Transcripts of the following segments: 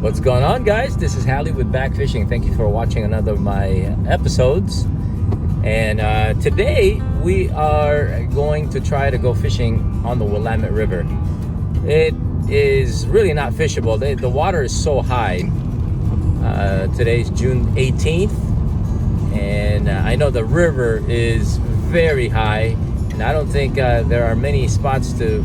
What's going on, guys? This is Hallie with BackFishing. Thank you for watching another of my episodes. And today we are going to try to go fishing on the Willamette River. It is really not fishable. The water is so high. Today's June 18th, and I know the river is very high, and I don't think there are many spots to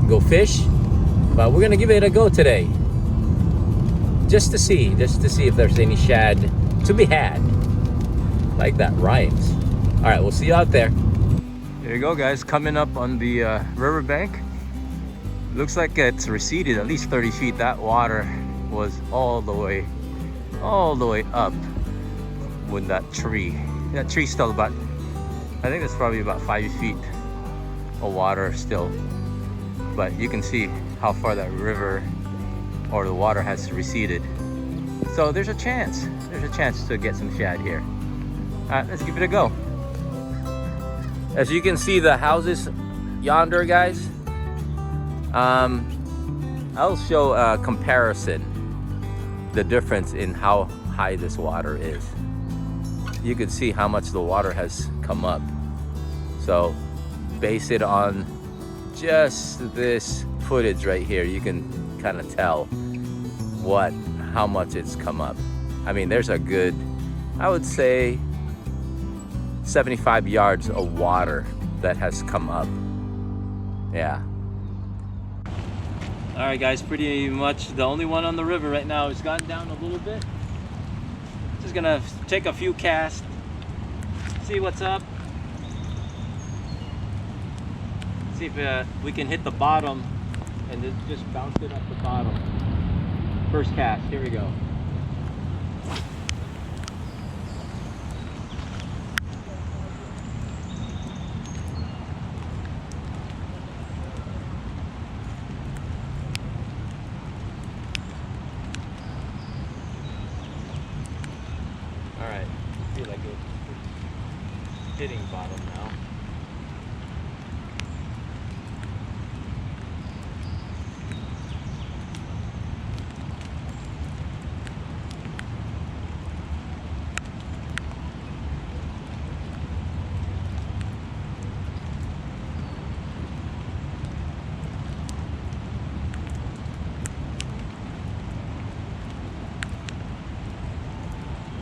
go fish. But we're gonna give it a go today, just to see if there's any shad to be had. Like that rhymes. All right, we'll see you out there. There you go, guys. Coming up on the riverbank. Looks like it's receded at least 30 feet. That water was all the way up with that tree. That tree's still about, I think it's probably about 5 feet of water still. But you can see how far that river or the water has receded. So there's a chance to get some shad here. All right, let's give it a go. As you can see, the houses yonder, guys, I'll show a comparison, the difference in how high this water is. You can see how much the water has come up. So base it on just this footage right here. You can kind of tell how much it's come up. I mean, there's a good, I would say 75 yards of water that has come up. Yeah. All right, guys, pretty much the only one on the river right now has gone down a little bit. Just gonna take a few casts, see what's up. See if we can hit the bottom and then just bounce it up the bottom. First cast, here we go. All right, I feel like it's hitting bottom now.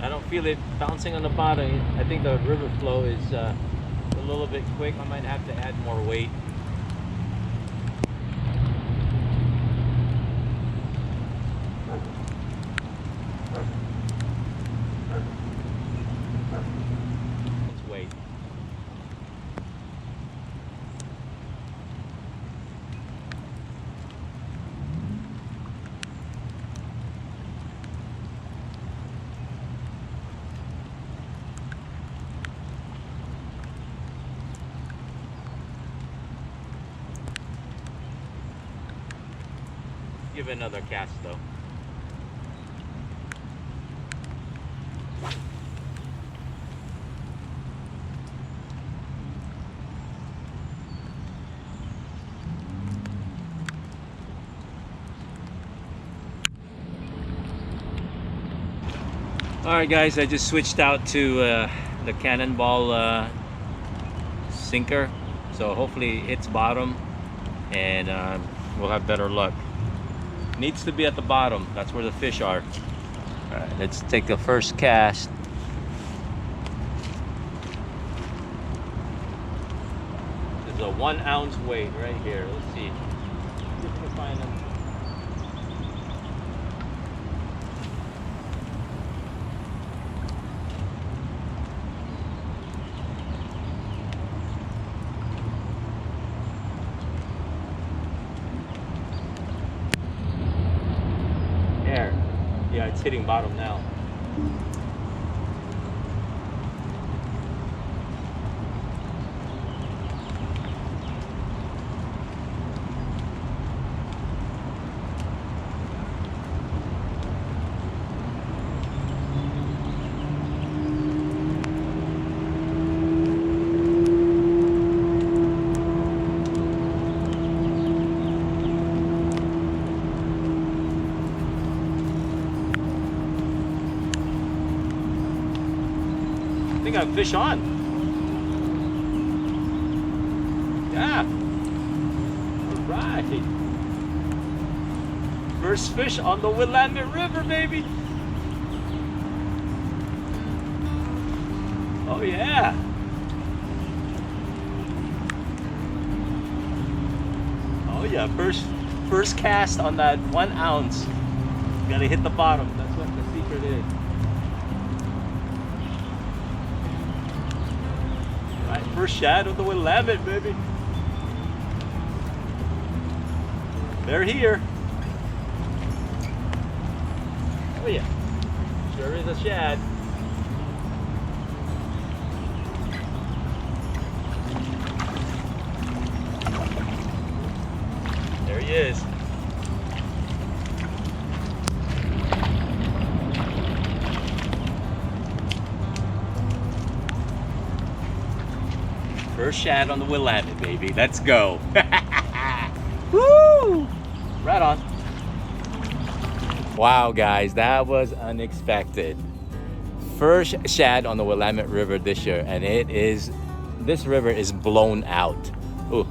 I don't feel it bouncing on the bottom. I think the river flow is a little bit quick. I might have to add more weight. Let's wait. Give it another cast though. All right, guys, I just switched out to the cannonball sinker, so hopefully it hits bottom and we'll have better luck. Needs to be at the bottom. That's where the fish are. All right, let's take the first cast. There's a 1 ounce weight right here. Let's see. See if we can find them. Yeah, it's hitting bottom now. think I have fish on. Yeah. All right. First fish on the Willamette River, baby. Oh yeah. Oh yeah, first cast on that 1 ounce. Gotta hit the bottom. That's what the secret is. All right, first shad of the Willamette, baby. They're here. Oh yeah, sure is a shad. There he is. First shad on the Willamette, baby. Let's go. Woo! Right on. Wow, guys, that was unexpected. First shad on the Willamette River this year, and this river is blown out. Ooh,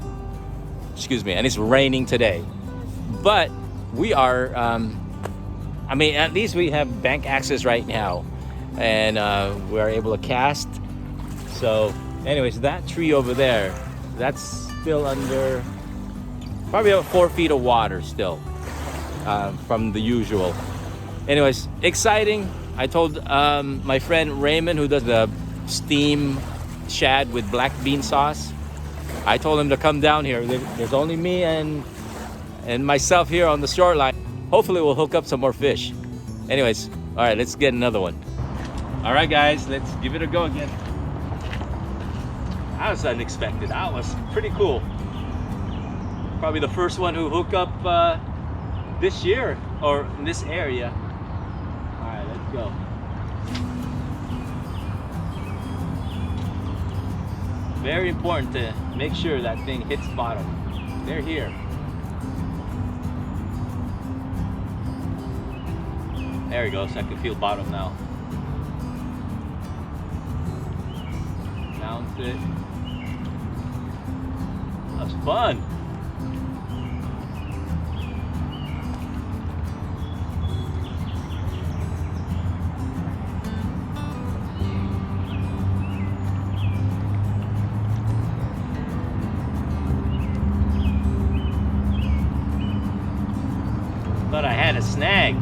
excuse me, and it's raining today. But we are, I mean, at least we have bank access right now, and we are able to cast. So, anyways, that tree over there, that's still under probably about 4 feet of water still. From the usual. Anyways, exciting. I told my friend Raymond, who does the steam shad with black bean sauce, I told him to come down here. There's only me and myself here on the shoreline. Hopefully we'll hook up some more fish. Anyways, all right, let's get another one. All right, guys, let's give it a go again. That was unexpected. That was pretty cool. Probably the first one who hooked up this year or in this area. All right, let's go. Very important to make sure that thing hits bottom. They're here. There we go, so I can feel bottom now. Bounce it. That's fun. Thought I had a snag.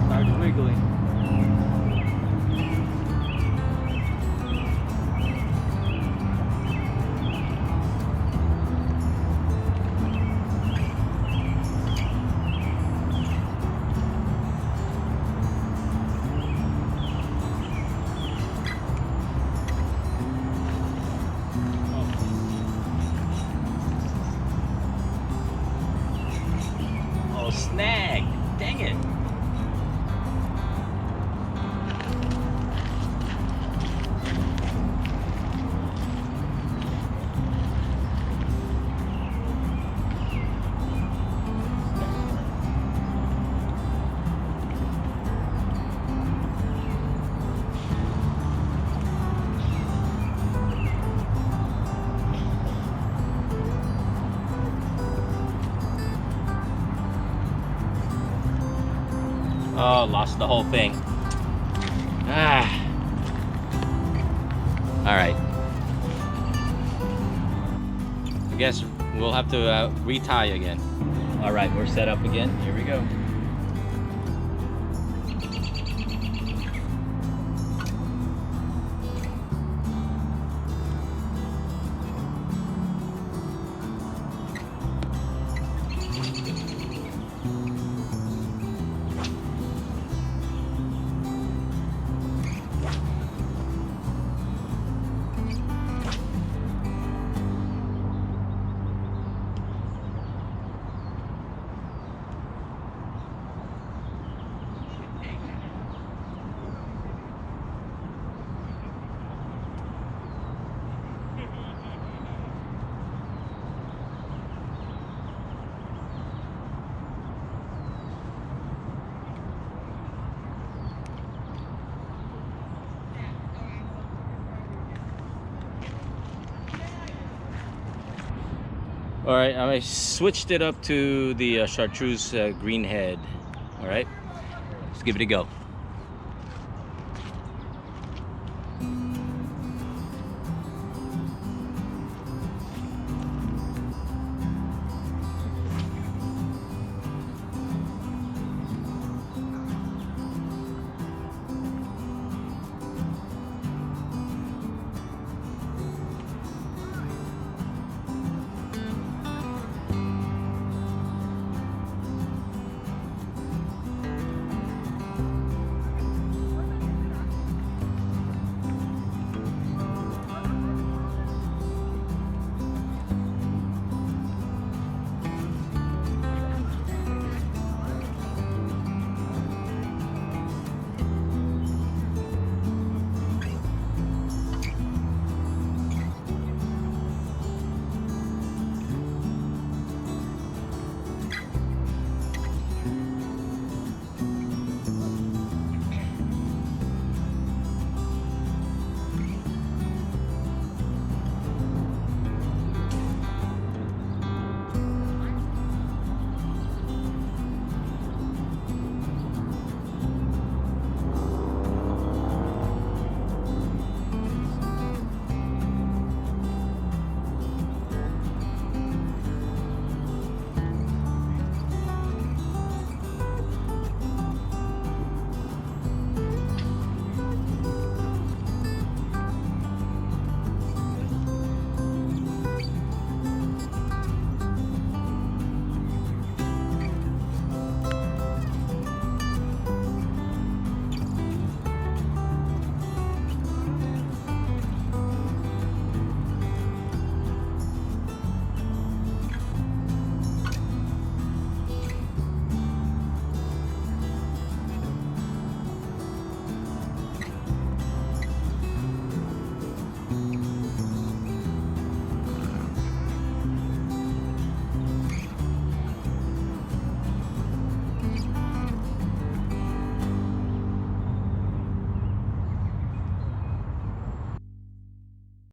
Started wiggling. Snag! Dang it! Oh, lost the whole thing. Ah. All right. I guess we'll have to retie again. All right, we're set up again. Here we go. All right, I switched it up to the chartreuse green head. All right, let's give it a go.